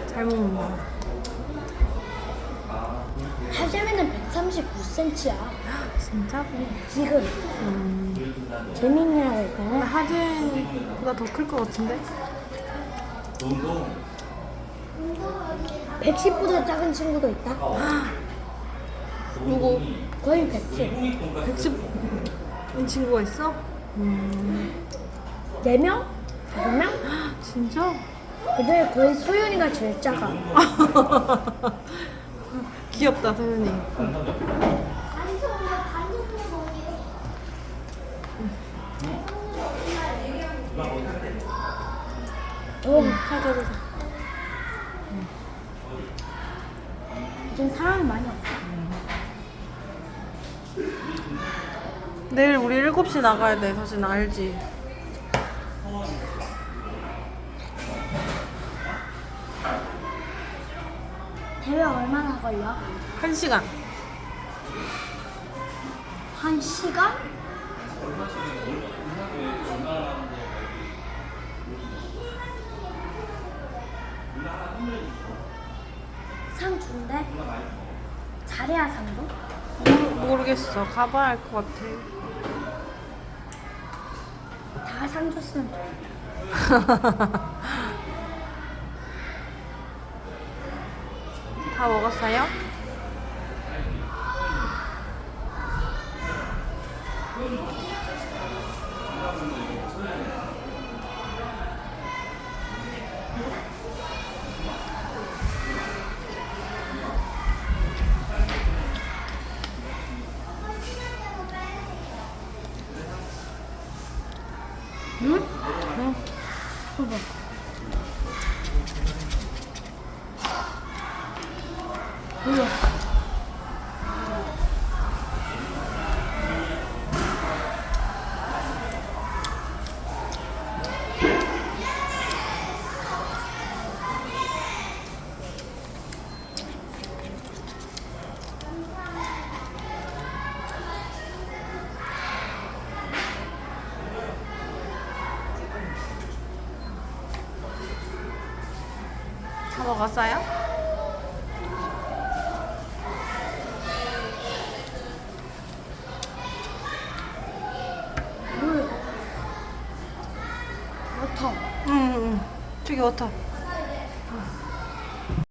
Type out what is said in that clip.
잘 먹는다. 하재민은 139cm야. 진짜? 지금 재민이라고 근데 했잖아. 하진보다 더 클 것 같은데? 110보다 작은 친구도 있다. 누구? 거의 110. 110인 친구가 있어? 4명? 5명? 진짜? 근데 거의 소윤이가 제일 작아. 귀엽다, 소연이. 오, 사자. 지금 사람이 많이 없어. 내일 우리 7시 나가야 돼, 사진 알지? 대회 얼마나 걸려? 1시간. 1시간? 상 준대? 잘해야 상도? 모르겠어. 가봐야 알 것 같아. 다 상 줬으면 좋겠다. 다 먹었어요? 응? 응. 봐봐. 뭐야? 다 먹었어요? 물. 워터. 응. 저기 워터.